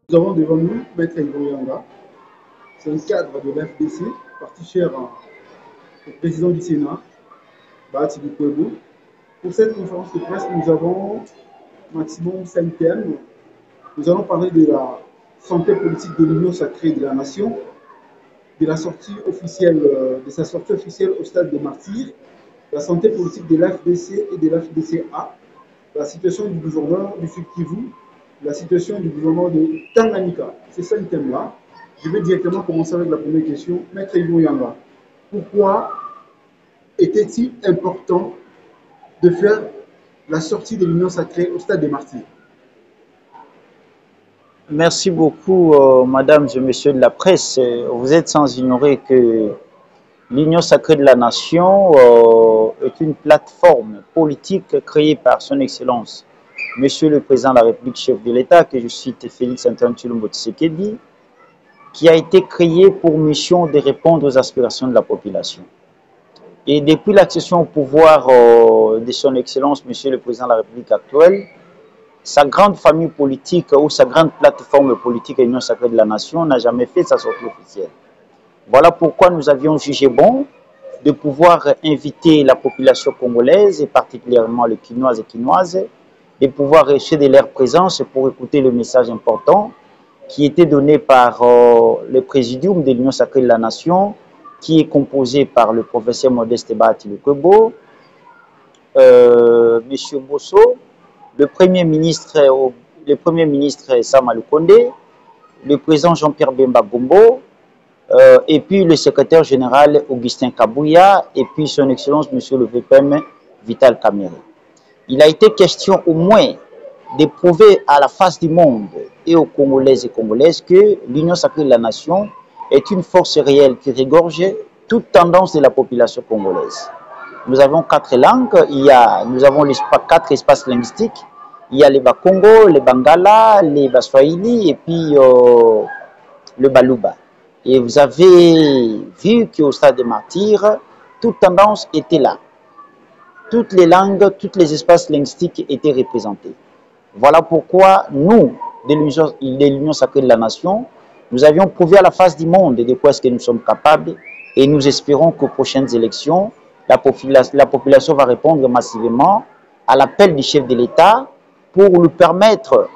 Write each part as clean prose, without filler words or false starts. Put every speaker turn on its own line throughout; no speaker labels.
Nous avons devant nous Maître Yanga. C'est un cadre de l'FDC, parti cher au président du Sénat, Bahati Lukwebo. Pour cette conférence de presse, nous avons maximum 5 thèmes. Nous allons parler de la santé politique de l'Union sacrée de la nation, de la sortie officielle, de sa sortie officielle au stade des martyrs, la santé politique de l'FDC et de l'FDCA, la situation du gouverneur du Sud Kivu, la situation du gouvernement de Tanganyika. Ces 5 thèmes-là. Je vais directement commencer avec la première question. Maître Yanga, pourquoi était-il important de faire la sortie de l'Union sacrée au stade des martyrs?
Merci beaucoup, mesdames et messieurs de la presse. Vous êtes sans ignorer que l'Union sacrée de la nation est une plateforme politique créée par son Excellence, Monsieur le Président de la République, chef de l'État, que je cite Félix-Antoine Tshilombo Tshisekedi, qui a été créée pour mission de répondre aux aspirations de la population. Et depuis l'accession au pouvoir de son Excellence, Monsieur le Président de la République actuelle, sa grande famille politique ou sa grande plateforme politique, l'Union sacrée de la nation, n'a jamais fait sa sortie officielle. Voilà pourquoi nous avions jugé bon de pouvoir inviter la population congolaise, et particulièrement les Quinoises et Quinoises, de pouvoir rester de leur présence pour écouter le message important qui était donné par le présidium de l'Union sacrée de la nation, qui est composé par le professeur Modeste Bahati Lukwebo, M. Bosso, le Premier ministre Sama Lukonde, le président Jean-Pierre Bemba Gombo, et puis le secrétaire général Augustin Kabouya, et puis son Excellence M. le VPM Vital Kamerhe. Il a été question au moins de prouver à la face du monde et aux Congolaises et Congolaises que l'Union sacrée de la nation est une force réelle qui regorge toute tendance de la population congolaise. Nous avons 4 langues, nous avons 4 espaces linguistiques. Il y a les Bakongo, les Bangala, les Baswahili et puis le Baluba. Et vous avez vu qu'au stade des martyrs, toute tendance était là. Toutes les langues, tous les espaces linguistiques étaient représentés. Voilà pourquoi nous, de l'Union sacrée de la nation, nous avions prouvé à la face du monde de quoi est-ce que nous sommes capables et nous espérons qu'aux prochaines élections, la population va répondre massivement à l'appel du chef de l'État pour lui permettre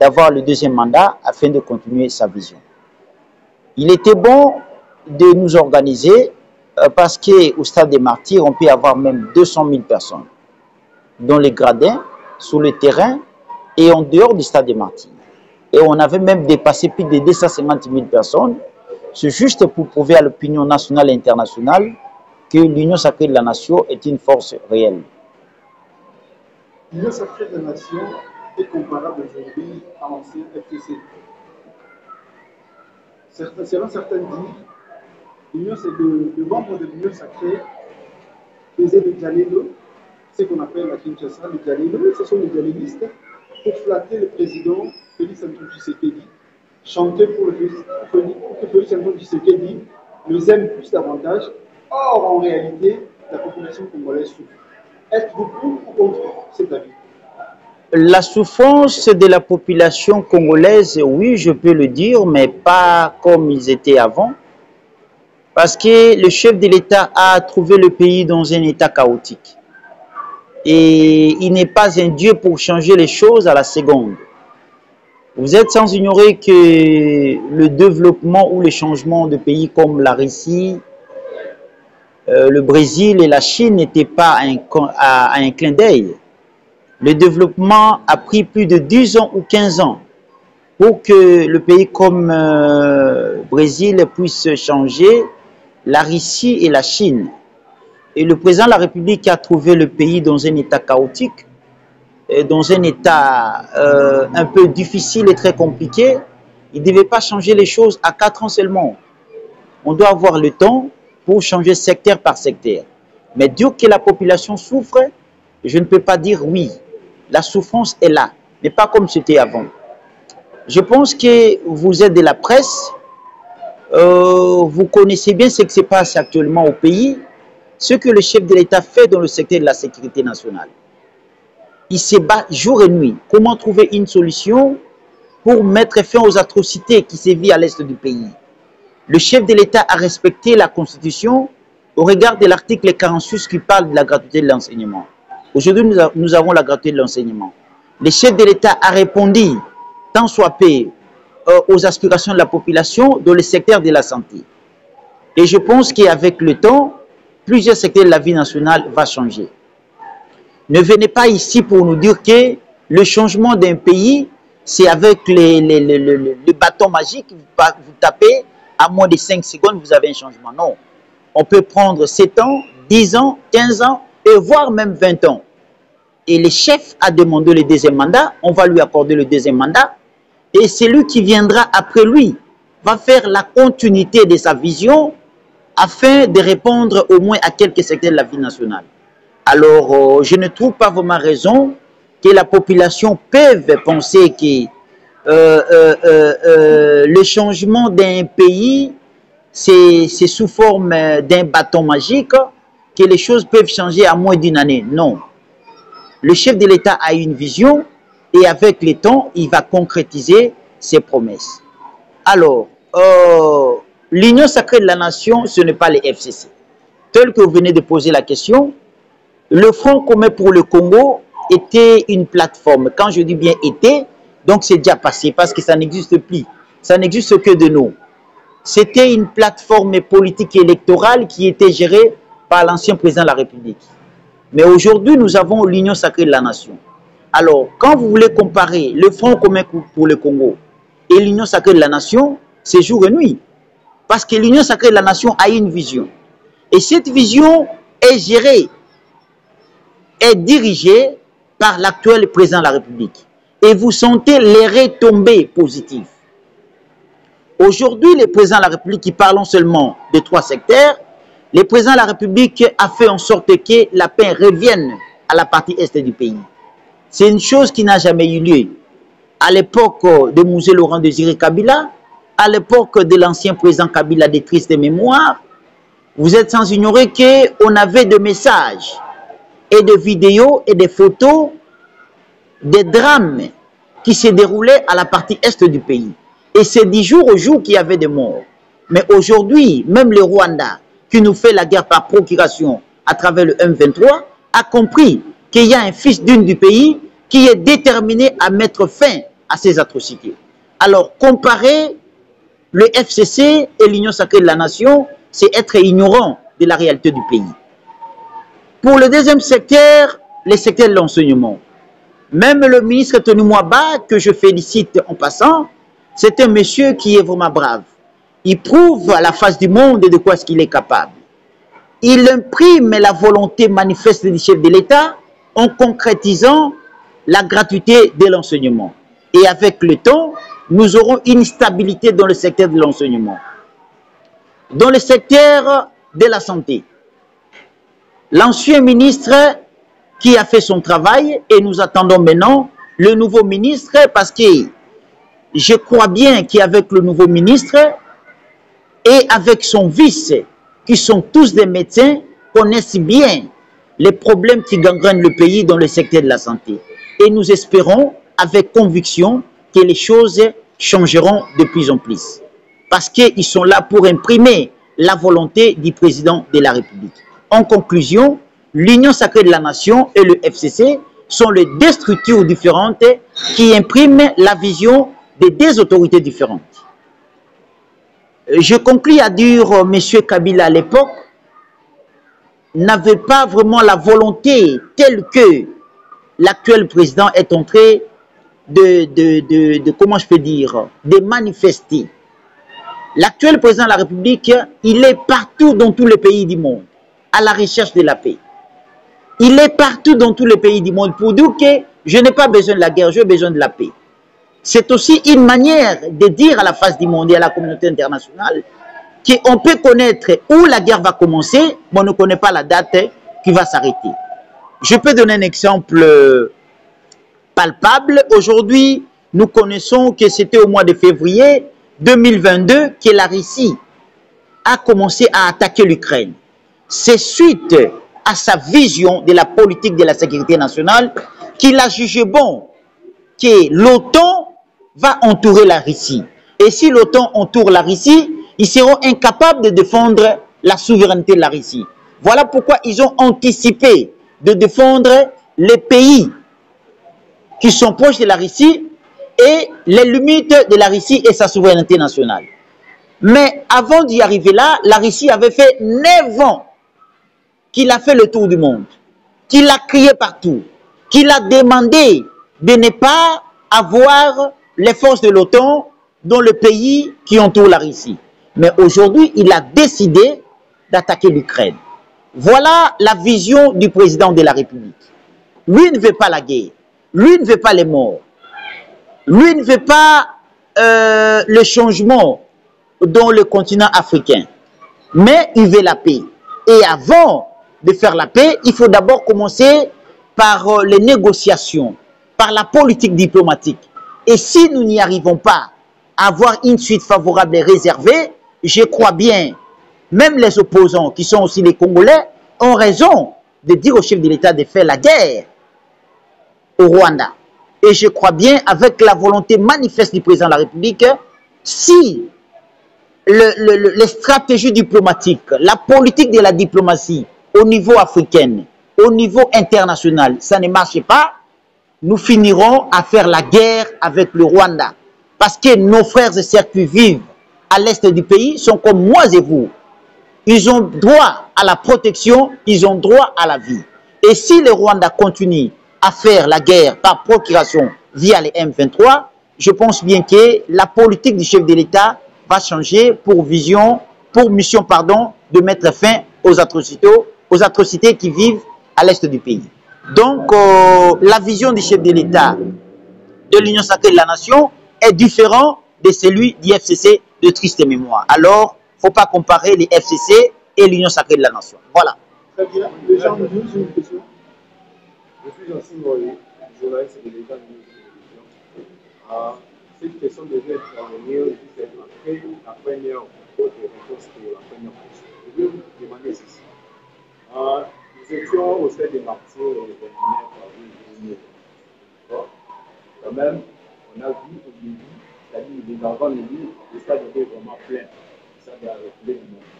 d'avoir le 2e mandat afin de continuer sa vision. Il était bon de nous organiser parce qu'au stade des martyrs, on peut avoir même 200 000 personnes dans les gradins, sur le terrain et en dehors du stade des martyrs. Et on avait même dépassé plus de 250 000 personnes. C'est juste pour prouver à l'opinion nationale et internationale que l'Union sacrée de la nation est une force réelle.
L'Union sacrée de la nation est comparable aujourd'hui à l'ancien FTC. Selon certains disent, le membre de l'Union sacrée faisait le dialélo, ce qu'on appelle la Kinshasa, le dialélo, ce sont les dialélistes, pour flatter le président Félix-Antoine Tshisekedi, chanter pour que Félix-Antoine Tshisekedi nous aime plus davantage. Or, en réalité, la population congolaise souffre. Êtes-vous pour ou contre cet avis?
La souffrance de la population congolaise, oui, je peux le dire, mais pas comme ils étaient avant. Parce que le chef de l'État a trouvé le pays dans un état chaotique. Et il n'est pas un dieu pour changer les choses à la seconde. Vous êtes sans ignorer que le développement ou les changements de pays comme la Russie, le Brésil et la Chine n'étaient pas à un clin d'œil. Le développement a pris plus de 10 ans ou 15 ans pour que le pays comme Brésil puisse changer, la Russie et la Chine. Et le président de la République a trouvé le pays dans un état chaotique, dans un état un peu difficile et très compliqué. Il ne devait pas changer les choses à 4 ans seulement. On doit avoir le temps pour changer secteur par secteur. Mais dire que la population souffre, je ne peux pas dire oui. La souffrance est là, mais pas comme c'était avant. Je pense que vous êtes de la presse, vous connaissez bien ce qui se passe actuellement au pays, ce que le chef de l'État fait dans le secteur de la sécurité nationale. Il se bat jour et nuit. Comment trouver une solution pour mettre fin aux atrocités qui sévissent à l'est du pays. Le chef de l'État a respecté la Constitution au regard de l'article 46 qui parle de la gratuité de l'enseignement. Aujourd'hui, nous avons la gratuité de l'enseignement. Le chef de l'État a répondu, tant soit peu, aux aspirations de la population dans le secteur de la santé. Et je pense qu'avec le temps, plusieurs secteurs de la vie nationale vont changer. Ne venez pas ici pour nous dire que le changement d'un pays, c'est avec les bâtons magiques, vous tapez, à moins de 5 secondes, vous avez un changement. Non. On peut prendre 7 ans, 10 ans, 15 ans, et voire même 20 ans. Et le chef a demandé le deuxième mandat, on va lui accorder le deuxième mandat, et celui qui viendra après lui va faire la continuité de sa vision afin de répondre au moins à quelques secteurs de la vie nationale. Alors, je ne trouve pas vraiment raison que la population peut penser que le changement d'un pays, c'est sous forme d'un bâton magique, que les choses peuvent changer à moins d'une année. Non. Le chef de l'État a une vision et avec le temps, il va concrétiser ses promesses. Alors, l'Union sacrée de la nation, ce n'est pas les FCC. Tel que vous venez de poser la question, le Front commun pour le Congo était une plateforme. Quand je dis bien était, donc c'est déjà passé parce que ça n'existe plus. Ça n'existe que de nous. C'était une plateforme politique électorale qui était gérée par l'ancien président de la République. Mais aujourd'hui, nous avons l'Union sacrée de la nation. Alors, quand vous voulez comparer le Front commun pour le Congo et l'Union sacrée de la nation, c'est jour et nuit. Parce que l'Union sacrée de la nation a une vision. Et cette vision est gérée, est dirigée par l'actuel président de la République. Et vous sentez les retombées positives. Aujourd'hui, le président de la République, qui parlons seulement de 3 secteurs, le président de la République a fait en sorte que la paix revienne à la partie est du pays. C'est une chose qui n'a jamais eu lieu. À l'époque de Mouzé Laurent Désiré Kabila, à l'époque de l'ancien président Kabila des tristes mémoires, vous êtes sans ignorer qu'on avait des messages et des vidéos et des photos des drames qui se déroulaient à la partie est du pays. Et c'est du jour au jour qu'il y avait des morts. Mais aujourd'hui, même le Rwanda, qui nous fait la guerre par procuration à travers le M23, a compris qu'il y a un fils d'une du pays qui est déterminé à mettre fin à ces atrocités. Alors, comparer le FCC et l'Union sacrée de la nation, c'est être ignorant de la réalité du pays. Pour le deuxième secteur, le secteur de l'enseignement. Même le ministre Tony Mwaba, que je félicite en passant, c'est un monsieur qui est vraiment brave. Il prouve à la face du monde de quoi est-ce qu'il est capable. Il imprime la volonté manifeste du chef de l'État en concrétisant la gratuité de l'enseignement. Et avec le temps, nous aurons une stabilité dans le secteur de l'enseignement. Dans le secteur de la santé, l'ancien ministre qui a fait son travail, et nous attendons maintenant le nouveau ministre, parce que je crois bien qu'avec le nouveau ministre et avec son vice, qui sont tous des médecins, connaissent bien les problèmes qui gangrènent le pays dans le secteur de la santé. Et nous espérons avec conviction que les choses changeront de plus en plus. Parce qu'ils sont là pour imprimer la volonté du président de la République. En conclusion, l'Union sacrée de la nation et le FCC sont les 2 structures différentes qui impriment la vision des 2 autorités différentes. Je conclus à dire, M. Kabila à l'époque n'avait pas vraiment la volonté telle que l'actuel président est en train comment je peux dire, de manifester. L'actuel président de la République, il est partout dans tous les pays du monde, à la recherche de la paix. Il est partout dans tous les pays du monde pour dire que je n'ai pas besoin de la guerre, j'ai besoin de la paix. C'est aussi une manière de dire à la face du monde et à la communauté internationale qu'on peut connaître où la guerre va commencer, mais on ne connaît pas la date qui va s'arrêter. Je peux donner un exemple palpable. Aujourd'hui, nous connaissons que c'était au mois de février 2022 que la Russie a commencé à attaquer l'Ukraine. C'est suite à sa vision de la politique de la sécurité nationale qu'il a jugé bon que l'OTAN va entourer la Russie. Et si l'OTAN entoure la Russie, ils seront incapables de défendre la souveraineté de la Russie. Voilà pourquoi ils ont anticipé de défendre les pays qui sont proches de la Russie et les limites de la Russie et sa souveraineté nationale. Mais avant d'y arriver là, la Russie avait fait 9 ans qu'il a fait le tour du monde, qu'il a crié partout, qu'il a demandé de ne pas avoir les forces de l'OTAN dans le pays qui entoure la Russie. Mais aujourd'hui, il a décidé d'attaquer l'Ukraine. Voilà la vision du président de la République. Lui ne veut pas la guerre. Lui ne veut pas les morts. Lui ne veut pas le changement dans le continent africain. Mais il veut la paix. Et avant de faire la paix, il faut d'abord commencer par les négociations, par la politique diplomatique. Et si nous n'y arrivons pas à avoir une suite favorable et réservée, je crois bien, même les opposants, qui sont aussi les Congolais, ont raison de dire au chef de l'État de faire la guerre au Rwanda. Et je crois bien, avec la volonté manifeste du président de la République, si les stratégies diplomatiques, la politique de la diplomatie au niveau africain, au niveau international, ça ne marche pas, nous finirons à faire la guerre avec le Rwanda. Parce que nos frères et sœurs qui vivent à l'est du pays sont comme moi et vous. Ils ont droit à la protection, ils ont droit à la vie. Et si le Rwanda continue à faire la guerre par procuration via les M23, je pense bien que la politique du chef de l'État va changer pour mission, de mettre fin aux atrocités qui vivent à l'est du pays. Donc, la vision du chef de l'État de l'Union sacrée de la nation est différente de celui du FCC de triste mémoire. Alors, il ne faut pas comparer les FCC et l'Union sacrée de la nation. Voilà.
Très bien. Déjà, nous avons une question.
Je suis Jean Moïse, journaliste de l'État de télévision. Cette question devait intervenir juste après la première réponse pour la première question. Je vais vous demander ceci. Nous étions au stade des martyrs le 29 avril 2020. Quand même, on a vu au début, c'est-à-dire avant le début, le stade était vraiment plein. Le stade a reculé du monde.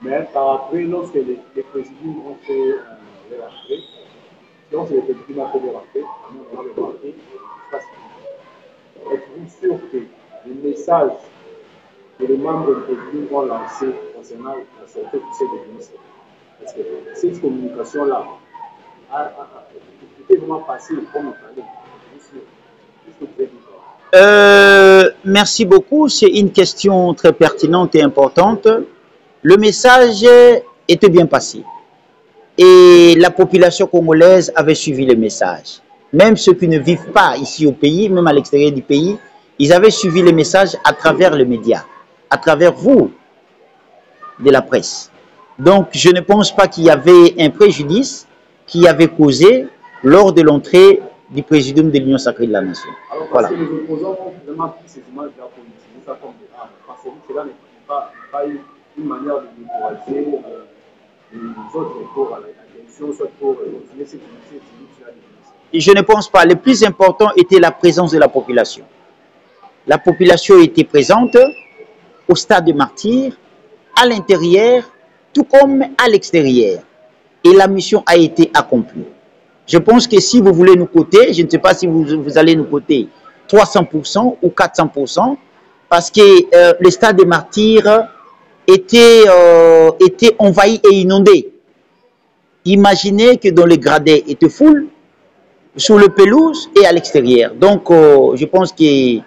Mais par après, lorsque les présidents ont fait leur entrée, lorsque les présidents ont fait leur entrée, on a remarqué l'espace public. Êtes-vous sûr que le message que les membres du président ont lancé concernant la santé officielle de l'UNICEF, parce que cette communication-là était vraiment passée comme il fallait. Qu'est-ce que vous pouvez dire?
Merci beaucoup. C'est une question très pertinente et importante. Le message était bien passé. Et la population congolaise avait suivi le message. Même ceux qui ne vivent pas ici au pays, même à l'extérieur du pays, ils avaient suivi le message à travers les médias, à travers vous, de la presse. Donc, je ne pense pas qu'il y avait un préjudice qui avait causé lors de l'entrée du président de l'Union sacrée de la nation.
Alors, parce que les opposants ont vraiment pris ces images là pour utiliser ça comme des armes. Parce que cela n'est pas une manière de décourager les autres pour l'attention, soit pour continuer cette initiative.
Et je ne pense pas. Le plus important était la présence de la population. La population était présente au stade de martyrs, à l'intérieur, tout comme à l'extérieur. Et la mission a été accomplie. Je pense que si vous voulez nous coter, je ne sais pas si vous allez nous coter 300% ou 400%, parce que le stade des martyrs était envahi et inondé. Imaginez que dans les gradins était full, sur le pelouse et à l'extérieur. Donc, je pense que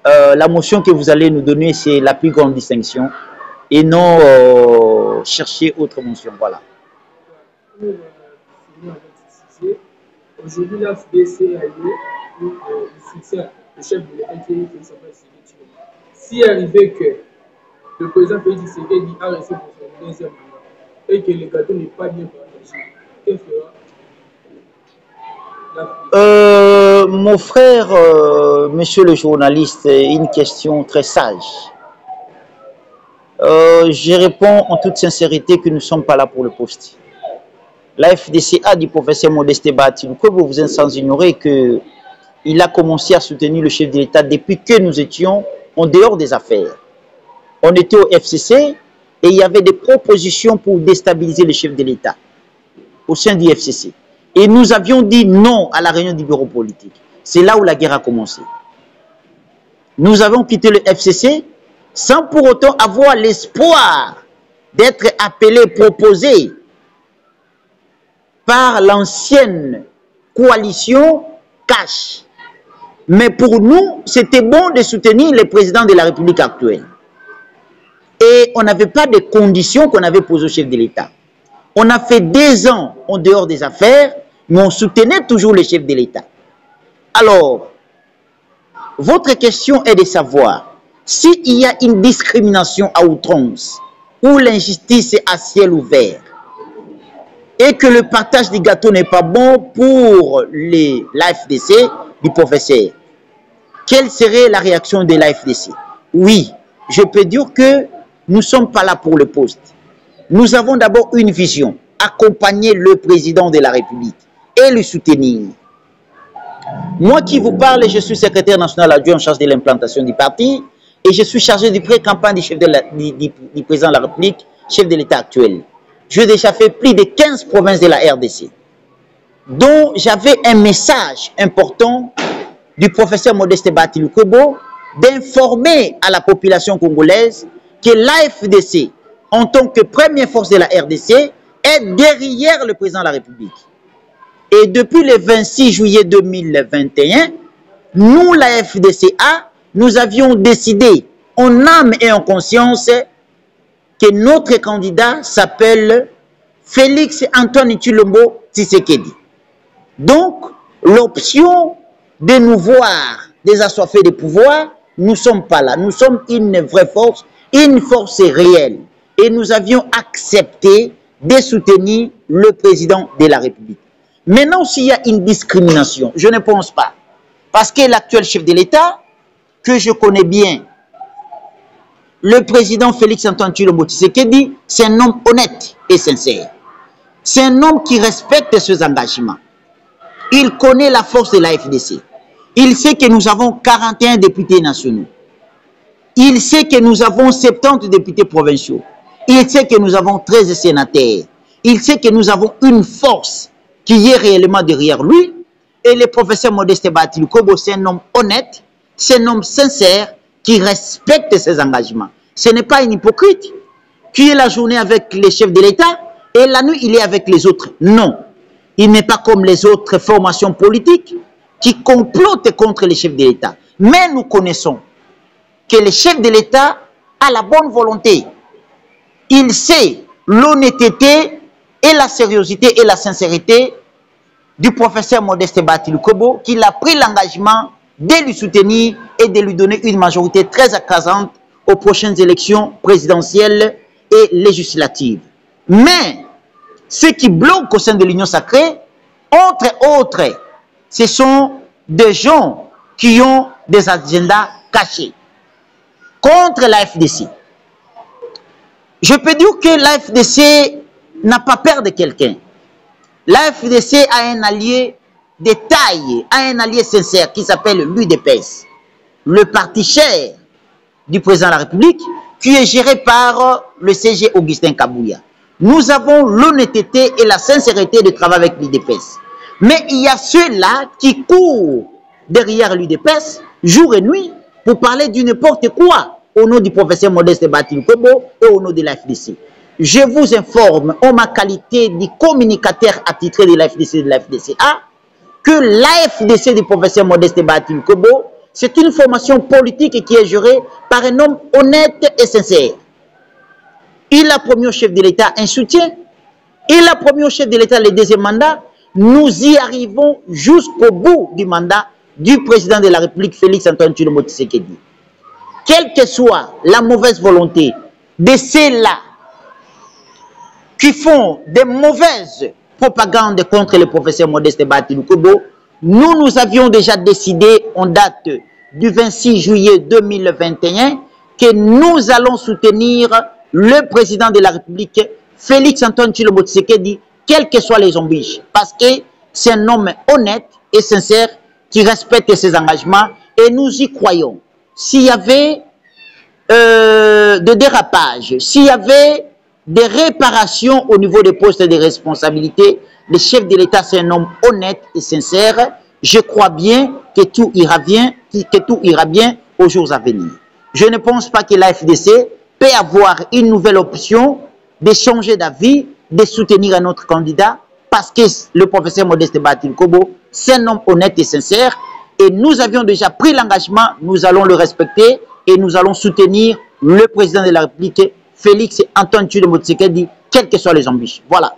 la motion que vous allez nous donner, c'est la plus grande distinction et non chercher autre motion. Voilà.
Aujourd'hui, la FDC a eu le soutien du chef de l'État qui est s'il arrivait que le président Félix Tshisekedi a reçu pour son deuxième mandat et que le gâteau n'est pas bien partagé, que fera
mon frère, monsieur le journaliste, une question très sage. Je réponds en toute sincérité que nous ne sommes pas là pour le poste. La FDCA du professeur Modeste Bati, vous êtes sans ignorer que il a commencé à soutenir le chef de l'État depuis que nous étions en dehors des affaires. On était au FCC et il y avait des propositions pour déstabiliser le chef de l'État au sein du FCC. Et nous avions dit non à la réunion du bureau politique. C'est là où la guerre a commencé. Nous avons quitté le FCC sans pour autant avoir l'espoir d'être appelés, proposés par l'ancienne coalition cash. Mais pour nous, c'était bon de soutenir le président de la République actuelle. Et on n'avait pas de conditions qu'on avait posées au chef de l'État. On a fait 2 ans en dehors des affaires, mais on soutenait toujours le chef de l'État. Alors, votre question est de savoir s'il y a une discrimination à outrance ou l'injustice est à ciel ouvert et que le partage du gâteau n'est pas bon pour l'AFDC du professeur. Quelle serait la réaction de l'AFDC? Oui, je peux dire que nous ne sommes pas là pour le poste. Nous avons d'abord une vision, accompagner le président de la République et le soutenir. Moi qui vous parle, je suis secrétaire national adjoint en charge de l'implantation du parti et je suis chargé du pré-campagne du président de la République, chef de l'État actuel. J'ai déjà fait plus de 15 provinces de la RDC, dont j'avais un message important du professeur Modeste Batiloukobo d'informer à la population congolaise que l'AFDC, en tant que première force de la RDC, est derrière le président de la République. Et depuis le 26 juillet 2021, nous, la FDCA, nous avions décidé en âme et en conscience que notre candidat s'appelle Félix Antoine Tshilombo Tshisekedi. Donc, l'option de nous voir désassoiffés de pouvoir, nous ne sommes pas là. Nous sommes une vraie force, une force réelle. Et nous avions accepté de soutenir le président de la République. Maintenant, s'il y a une discrimination, je ne pense pas. Parce que l'actuel chef de l'État, que je connais bien, le président Félix Antoine Tshilombo Tshisekedi, c'est un homme honnête et sincère. C'est un homme qui respecte ses engagements. Il connaît la force de la FDC. Il sait que nous avons 41 députés nationaux. Il sait que nous avons 70 députés provinciaux. Il sait que nous avons 13 sénateurs. Il sait que nous avons une force qui est réellement derrière lui. Et le professeur Modeste Batiloukobo, c'est un homme honnête, c'est un homme sincère qui respecte ses engagements. Ce n'est pas un hypocrite qui est la journée avec les chefs de l'État et la nuit il est avec les autres. Non, il n'est pas comme les autres formations politiques qui complotent contre les chefs de l'État. Mais nous connaissons que le chef de l'État a la bonne volonté. Il sait l'honnêteté et la sérieuxité et la sincérité du professeur Modeste Batiloukobo, qui a pris l'engagement de lui soutenir et de lui donner une majorité très écrasante aux prochaines élections présidentielles et législatives. Mais ce qui bloque au sein de l'Union sacrée, entre autres, ce sont des gens qui ont des agendas cachés contre la FDC. Je peux dire que la FDC n'a pas peur de quelqu'un. La FDC a un allié de taille, a un allié sincère qui s'appelle l'UDPS, le parti cher du président de la République, qui est géré par le CG Augustin Kabouya. Nous avons l'honnêteté et la sincérité de travailler avec l'UDPS. Mais il y a ceux-là qui courent derrière l'UDPS, jour et nuit, pour parler du n'importe quoi au nom du professeur Modeste Batiloukobo et au nom de la FDC. Je vous informe, en ma qualité de communicateur attitré de la FDC et de la FDCA, que la FDC du professeur Modeste Batiloukobo, c'est une formation politique qui est gérée par un homme honnête et sincère. Il a promis au chef de l'État un soutien. Il a promis au chef de l'État le deuxième mandat. Nous y arrivons jusqu'au bout du mandat du président de la République, Félix Antoine Tshilombo Tshisekedi. Quelle que soit la mauvaise volonté de ceux-là qui font des mauvaises propagandes contre le professeur Modeste Batiloukobo, nous avions déjà décidé en date du 26 juillet 2021 que nous allons soutenir le président de la République, Félix Antoine Tshilombo Tshisekedi, quelles que soient les embûches. Parce que c'est un homme honnête et sincère qui respecte ses engagements et nous y croyons. S'il y avait de dérapage, s'il y avait des réparations au niveau des postes de responsabilité, le chef de l'État, c'est un homme honnête et sincère. Je crois bien que tout ira bien, aux jours à venir. Je ne pense pas que la FDC peut avoir une nouvelle option de changer d'avis, de soutenir un autre candidat, parce que le professeur Modeste Batil Kobo, c'est un homme honnête et sincère, et nous avions déjà pris l'engagement, nous allons le respecter, et nous allons soutenir le président de la République, Félix Antoine Tshisekedi, quelles que soient les ambitions. Voilà.